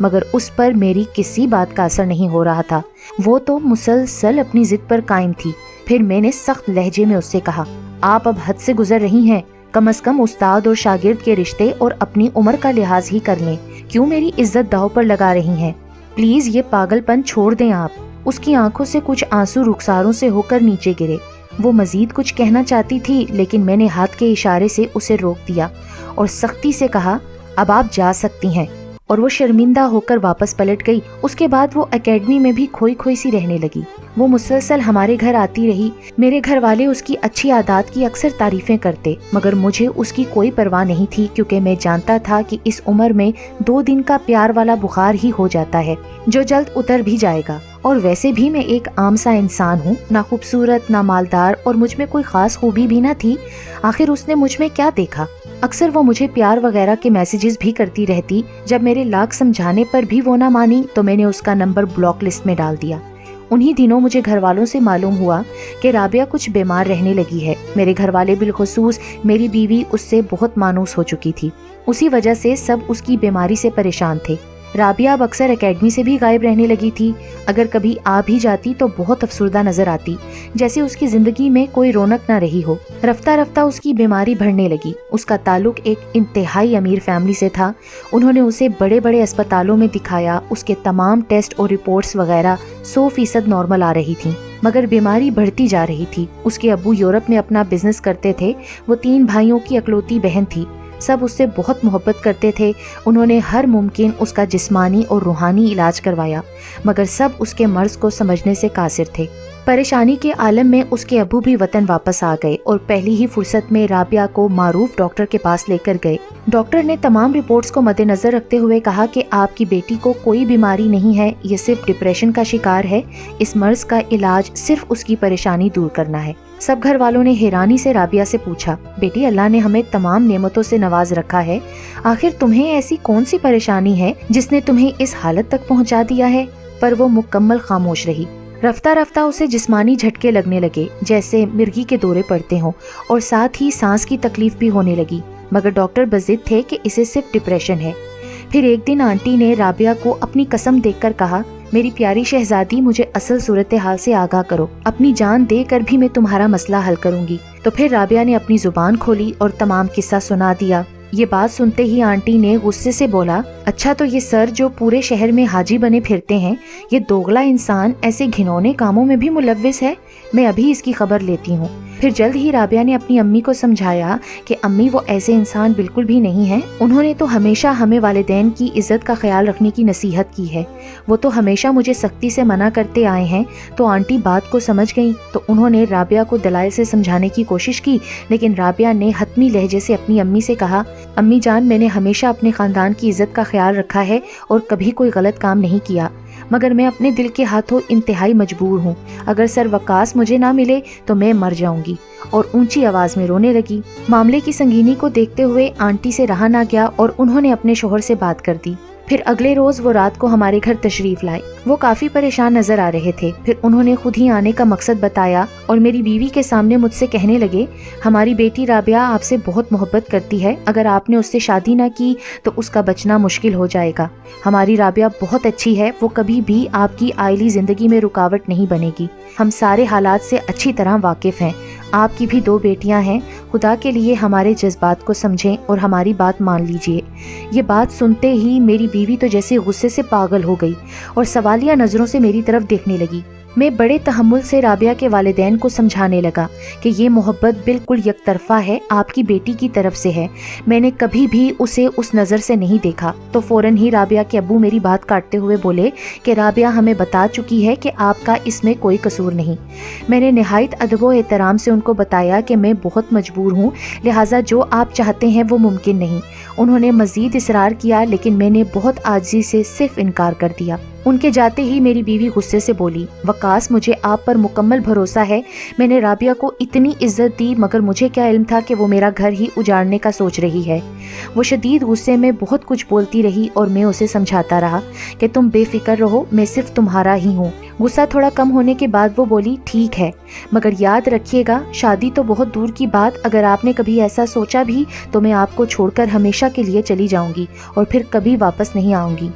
مگر اس پر میری کسی بات کا اثر نہیں ہو رہا تھا۔ وہ تو مسلسل اپنی ضد پر قائم تھی۔ پھر میں نے سخت لہجے میں اس سے کہا، آپ اب حد سے گزر رہی ہیں، کم از کم استاد اور شاگرد کے رشتے اور اپنی عمر کا لحاظ ہی کر لیں، کیوں میری عزت داؤ پر لگا رہی ہیں؟ پلیز یہ پاگل پن چھوڑ دیں آپ۔ اس کی آنکھوں سے کچھ آنسو رخساروں سے ہو کر نیچے گرے۔ وہ مزید کچھ کہنا چاہتی تھی لیکن میں نے ہاتھ کے اشارے سے اسے روک دیا اور سختی سے کہا، اب آپ جا سکتی ہیں، اور وہ شرمندہ ہو کر واپس پلٹ گئی۔ اس کے بعد وہ اکیڈمی میں بھی کھوئی کھوئی سی رہنے لگی۔ وہ مسلسل ہمارے گھر آتی رہی۔ میرے گھر والے اس کی اچھی عادات کی اکثر تعریفیں کرتے، مگر مجھے اس کی کوئی پرواہ نہیں تھی، کیونکہ میں جانتا تھا کہ اس عمر میں 2 دن کا پیار والا بخار ہی ہو جاتا ہے جو جلد اتر بھی جائے گا، اور ویسے بھی میں ایک عام سا انسان ہوں، نہ خوبصورت نہ مالدار، اور مجھ میں کوئی خاص خوبی بھی نہ تھی۔ آخر اس نے مجھ میں کیا دیکھا؟ اکثر وہ مجھے پیار وغیرہ کے میسیجز بھی کرتی رہتی۔ جب میرے لاکھ سمجھانے پر بھی وہ نہ مانی تو میں نے اس کا نمبر بلاک لسٹ میں ڈال دیا۔ انہی دنوں مجھے گھر والوں سے معلوم ہوا کہ رابعہ کچھ بیمار رہنے لگی ہے۔ میرے گھر والے بالخصوص میری بیوی اس سے بہت مانوس ہو چکی تھی، اسی وجہ سے سب اس کی بیماری سے پریشان تھے۔ رابعہ اب اکثر اکیڈمی سے بھی غائب رہنے لگی تھی۔ اگر کبھی آ بھی جاتی تو بہت افسردہ نظر آتی، جیسے اس کی زندگی میں کوئی رونق نہ رہی ہو۔ رفتہ رفتہ اس کی بیماری بڑھنے لگی۔ اس کا تعلق ایک انتہائی امیر فیملی سے تھا۔ انہوں نے اسے بڑے بڑے اسپتالوں میں دکھایا، اس کے تمام ٹیسٹ اور رپورٹس وغیرہ 100% نارمل آ رہی تھیں، مگر بیماری بڑھتی جا رہی تھی۔ اس کے ابو یورپ میں اپنا بزنس کرتے تھے۔ وہ 3 بھائیوں کی اکلوتی بہن تھی۔ سب اس سے بہت محبت کرتے تھے۔ انہوں نے ہر ممکن اس کا جسمانی اور روحانی علاج کروایا، مگر سب اس کے مرض کو سمجھنے سے قاصر تھے۔ پریشانی کے عالم میں اس کے ابو بھی وطن واپس آ گئے اور پہلی ہی فرصت میں رابعہ کو معروف ڈاکٹر کے پاس لے کر گئے۔ ڈاکٹر نے تمام رپورٹس کو مد نظر رکھتے ہوئے کہا کہ آپ کی بیٹی کو کوئی بیماری نہیں ہے، یہ صرف ڈپریشن کا شکار ہے۔ اس مرض کا علاج صرف اس کی پریشانی دور کرنا ہے۔ سب گھر والوں نے حیرانی سے رابعہ سے پوچھا، بیٹی اللہ نے ہمیں تمام نعمتوں سے نواز رکھا ہے، آخر تمہیں ایسی کون سی پریشانی ہے جس نے تمہیں اس حالت تک پہنچا دیا ہے؟ پر وہ مکمل خاموش رہی۔ رفتہ رفتہ اسے جسمانی جھٹکے لگنے لگے، جیسے مرغی کے دورے پڑتے ہوں، اور ساتھ ہی سانس کی تکلیف بھی ہونے لگی، مگر ڈاکٹر بضد تھے کہ اسے صرف ڈپریشن ہے۔ پھر ایک دن آنٹی نے رابعہ کو اپنی قسم دیکھ کر کہا، میری پیاری شہزادی، مجھے اصل صورتحال سے آگاہ کرو، اپنی جان دے کر بھی میں تمہارا مسئلہ حل کروں گی۔ تو پھر رابعہ نے اپنی زبان کھولی اور تمام قصہ سنا دیا۔ یہ بات سنتے ہی آنٹی نے غصے سے بولا، اچھا تو یہ سر جو پورے شہر میں حاجی بنے پھرتے ہیں، یہ دوغلا انسان ایسے گھنونے کاموں میں بھی ملوث ہے؟ میں ابھی اس کی خبر لیتی ہوں۔ پھر جلد ہی رابعہ نے اپنی امی کو سمجھایا کہ امی وہ ایسے انسان بالکل بھی نہیں ہیں، انہوں نے تو ہمیشہ ہمیں والدین کی عزت کا خیال رکھنے کی نصیحت کی ہے، وہ تو ہمیشہ مجھے سختی سے منع کرتے آئے ہیں۔ تو آنٹی بات کو سمجھ گئیں، تو انہوں نے رابعہ کو دلائل سے سمجھانے کی کوشش کی، لیکن رابعہ نے حتمی لہجے سے اپنی امی سے کہا، امی جان، میں نے ہمیشہ اپنے خاندان کی عزت کا خیال رکھا ہے اور کبھی کوئی غلط کام نہیں کیا، مگر میں اپنے دل کے ہاتھوں انتہائی مجبور ہوں۔ اگر سر وقاص مجھے نہ ملے تو میں مر جاؤں گی، اور اونچی آواز میں رونے لگی۔ معاملے کی سنگینی کو دیکھتے ہوئے آنٹی سے رہا نہ گیا اور انہوں نے اپنے شوہر سے بات کر دی۔ پھر اگلے روز وہ رات کو ہمارے گھر تشریف لائے۔ وہ کافی پریشان نظر آ رہے تھے۔ پھر انہوں نے خود ہی آنے کا مقصد بتایا اور میری بیوی کے سامنے مجھ سے کہنے لگے، ہماری بیٹی رابعہ آپ سے بہت محبت کرتی ہے، اگر آپ نے اس سے شادی نہ کی تو اس کا بچنا مشکل ہو جائے گا۔ ہماری رابعہ بہت اچھی ہے، وہ کبھی بھی آپ کی عائلی زندگی میں رکاوٹ نہیں بنے گی۔ ہم سارے حالات سے اچھی طرح واقف ہیں۔ آپ کی بھی 2 بیٹیاں ہیں، خدا کے لیے ہمارے جذبات کو سمجھیں اور ہماری بات مان لیجئے۔ یہ بات سنتے ہی میری بیوی تو جیسے غصے سے پاگل ہو گئی اور سوالیہ نظروں سے میری طرف دیکھنے لگی۔ میں بڑے تحمل سے رابعہ کے والدین کو سمجھانے لگا کہ یہ محبت بالکل یک طرفہ ہے، آپ کی بیٹی کی طرف سے ہے، میں نے کبھی بھی اسے اس نظر سے نہیں دیکھا۔ تو فوراً ہی رابعہ کے ابو میری بات کاٹتے ہوئے بولے کہ رابعہ ہمیں بتا چکی ہے کہ آپ کا اس میں کوئی قصور نہیں۔ میں نے نہایت ادب و احترام سے ان کو بتایا کہ میں بہت مجبور ہوں، لہٰذا جو آپ چاہتے ہیں وہ ممکن نہیں۔ انہوں نے مزید اصرار کیا، لیکن میں نے بہت عاجزی سے صرف انکار کر دیا۔ ان کے جاتے ہی میری بیوی غصے سے بولی، وقاص مجھے آپ پر مکمل بھروسہ ہے، میں نے رابعہ کو اتنی عزت دی، مگر مجھے کیا علم تھا کہ وہ میرا گھر ہی اجاڑنے کا سوچ رہی ہے۔ وہ شدید غصے میں بہت کچھ بولتی رہی اور میں اسے سمجھاتا رہا کہ تم بے فکر رہو، میں صرف تمہارا ہی ہوں۔ غصہ تھوڑا کم ہونے کے بعد وہ بولی، ٹھیک ہے، مگر یاد رکھیے گا، شادی تو بہت دور کی بات، اگر آپ نے کبھی ایسا سوچا بھی تو میں آپ کو چھوڑ کر ہمیشہ کے لیے چلی جاؤں گی اور پھر کبھی واپس نہیں آؤں گی۔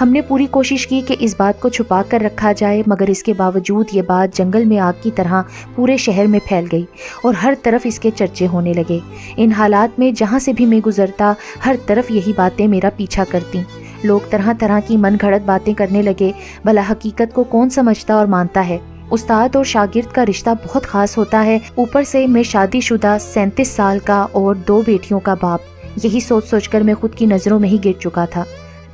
ہم نے پوری کوشش کی کہ اس بات کو چھپا کر رکھا جائے، مگر اس کے باوجود یہ بات جنگل میں آگ کی طرح پورے شہر میں پھیل گئی اور ہر طرف اس کے چرچے ہونے لگے۔ ان حالات میں جہاں سے بھی میں گزرتا ہر طرف یہی باتیں میرا پیچھا کرتیں۔ لوگ طرح طرح کی من گھڑت باتیں کرنے لگے، بھلا حقیقت کو کون سمجھتا اور مانتا ہے۔ استاد اور شاگرد کا رشتہ بہت خاص ہوتا ہے، اوپر سے میں شادی شدہ 37 سال کا اور 2 بیٹیوں کا باپ۔ یہی سوچ سوچ کر میں خود کی نظروں میں ہی گر چکا تھا۔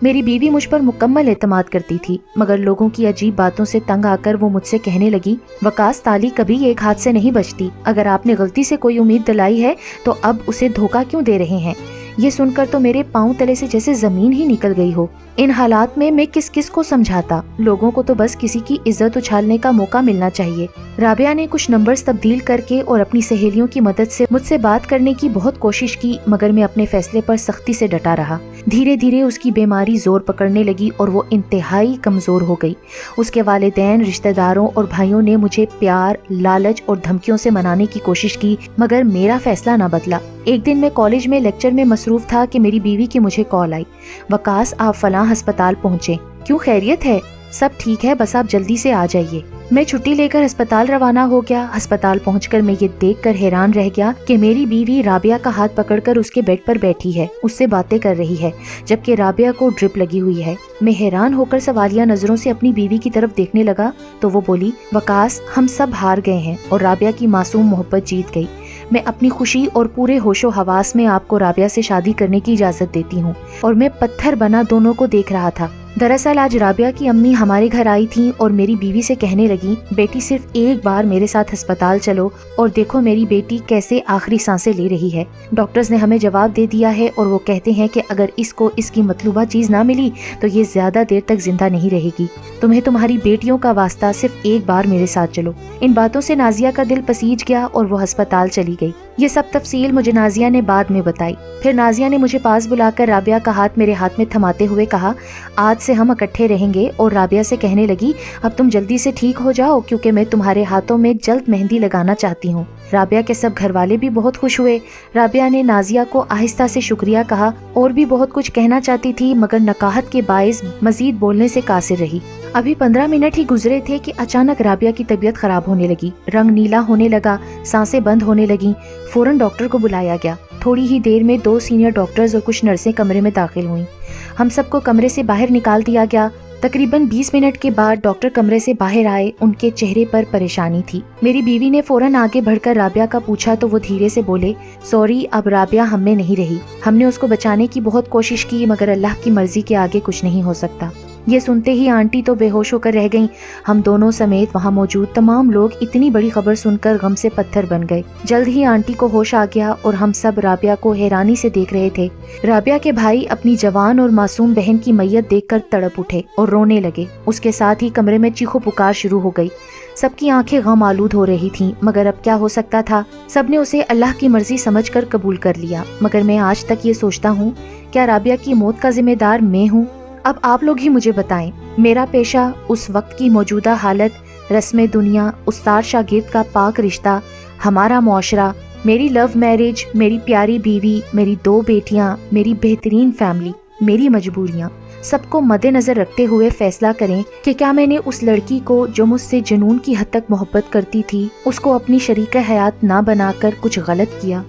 میری بیوی مجھ پر مکمل اعتماد کرتی تھی، مگر لوگوں کی عجیب باتوں سے تنگ آ کر وہ مجھ سے کہنے لگی، وقاص تالی کبھی ایک ہاتھ سے نہیں بچتی، اگر آپ نے غلطی سے کوئی امید دلائی ہے تو اب اسے دھوکہ کیوں دے رہے ہیں؟ یہ سن کر تو میرے پاؤں تلے سے جیسے زمین ہی نکل گئی ہو۔ ان حالات میں کس کس کو سمجھاتا؟ لوگوں کو تو بس کسی کی عزت اچھالنے کا موقع ملنا چاہیے۔ رابعہ نے کچھ نمبرز تبدیل کر کے اور اپنی سہیلیوں کی مدد سے مجھ سے بات کرنے کی بہت کوشش کی، مگر میں اپنے فیصلے پر سختی سے ڈٹا رہا۔ دھیرے دھیرے اس کی بیماری زور پکڑنے لگی اور وہ انتہائی کمزور ہو گئی۔ اس کے والدین، رشتہ داروں اور بھائیوں نے مجھے پیار، لالچ اور دھمکیوں سے منانے کی کوشش کی، مگر میرا فیصلہ نہ بدلا۔ ایک دن میں کالج میں لیکچر میں مصروف تھا کہ میری بیوی کی مجھے کال آئی، وقاص آپ فلاں ہسپتال پہنچے، کیوں خیریت ہے؟ سب ٹھیک ہے، بس آپ جلدی سے آ جائیے۔ میں چھٹی لے کر ہسپتال روانہ ہو گیا۔ ہسپتال پہنچ کر میں یہ دیکھ کر حیران رہ گیا کہ میری بیوی رابعہ کا ہاتھ پکڑ کر اس کے بیڈ پر بیٹھی ہے، اس سے باتیں کر رہی ہے، جبکہ رابعہ کو ڈرپ لگی ہوئی ہے۔ میں حیران ہو کر سوالیہ نظروں سے اپنی بیوی کی طرف دیکھنے لگا تو وہ بولی، وقاص ہم سب ہار گئے ہیں اور رابعہ کی معصوم محبت جیت گئی۔ میں اپنی خوشی اور پورے ہوش و حواس میں آپ کو رابعہ سے شادی کرنے کی اجازت دیتی ہوں، اور میں پتھر بنا دونوں کو دیکھ رہا تھا۔ دراصل آج رابعہ کی امی ہمارے گھر آئی تھیں اور میری بیوی سے کہنے لگی، بیٹی صرف ایک بار میرے ساتھ ہسپتال چلو اور دیکھو میری بیٹی کیسے آخری سانسیں لے رہی ہے۔ ڈاکٹرز نے ہمیں جواب دے دیا ہے اور وہ کہتے ہیں کہ اگر اس کو اس کی مطلوبہ چیز نہ ملی تو یہ زیادہ دیر تک زندہ نہیں رہے گی۔ تمہیں تمہاری بیٹیوں کا واسطہ صرف ایک بار میرے ساتھ چلو۔ ان باتوں سے نازیہ کا دل پسیج گیا اور وہ ہسپتال چلی گئی۔ یہ سب تفصیل مجھے نازیہ نے بعد میں بتائی۔ پھر نازیہ نے مجھے پاس بلا کر رابعہ کا ہاتھ میرے ہاتھ میں تھماتے ہوئے کہا، آج سے ہم اکٹھے رہیں گے، اور رابعہ سے کہنے لگی، اب تم جلدی سے ٹھیک ہو جاؤ کیونکہ میں تمہارے ہاتھوں میں جلد مہندی لگانا چاہتی ہوں۔ رابعہ کے سب گھر والے بھی بہت خوش ہوئے۔ رابعہ نے نازیہ کو آہستہ سے شکریہ کہا اور بھی بہت کچھ کہنا چاہتی تھی، مگر نکاہت کے باعث مزید بولنے سے قاصر رہی۔ ابھی 15 منٹ ہی گزرے تھے کہ اچانک رابعہ کی طبیعت خراب ہونے لگی، رنگ نیلا ہونے لگا، سانسیں بند ہونے لگیں۔ فوراً ڈاکٹر کو بلایا گیا۔ تھوڑی ہی دیر میں 2 سینئر ڈاکٹرز اور کچھ نرسیں کمرے میں داخل ہوئیں۔ ہم سب کو کمرے سے باہر نکال دیا گیا۔ تقریباً 20 منٹ کے بعد ڈاکٹر کمرے سے باہر آئے، ان کے چہرے پر پریشانی تھی۔ میری بیوی نے فوراً آگے بڑھ کر رابعہ کا پوچھا تو وہ دھیرے سے بولے، سوری، اب رابعہ ہم میں نہیں رہی، ہم نے اس کو بچانے کی بہت کوشش کی مگر اللہ کی مرضی کے آگے کچھ نہیں ہو سکتا۔ یہ سنتے ہی آنٹی تو بے ہوش ہو کر رہ گئیں۔ ہم دونوں سمیت وہاں موجود تمام لوگ اتنی بڑی خبر سن کر غم سے پتھر بن گئے۔ جلد ہی آنٹی کو ہوش آ گیا اور ہم سب رابعہ کو حیرانی سے دیکھ رہے تھے۔ رابعہ کے بھائی اپنی جوان اور معصوم بہن کی میت دیکھ کر تڑپ اٹھے اور رونے لگے۔ اس کے ساتھ ہی کمرے میں چیخو پکار شروع ہو گئی۔ سب کی آنکھیں غم آلود ہو رہی تھیں، مگر اب کیا ہو سکتا تھا؟ سب نے اسے اللہ کی مرضی سمجھ کر قبول کر لیا، مگر میں آج تک یہ سوچتا ہوں، کیا رابعہ کی موت کا ذمہ دار میں ہوں؟ اب آپ لوگ ہی مجھے بتائیں، میرا پیشہ، اس وقت کی موجودہ حالت، رسم دنیا، استاد شاگرد کا پاک رشتہ، ہمارا معاشرہ، میری لو میرج، میری پیاری بیوی، میری 2 بیٹیاں، میری بہترین فیملی، میری مجبوریاں، سب کو مد نظر رکھتے ہوئے فیصلہ کریں کہ کیا میں نے اس لڑکی کو جو مجھ سے جنون کی حد تک محبت کرتی تھی، اس کو اپنی شریک حیات نہ بنا کر کچھ غلط کیا؟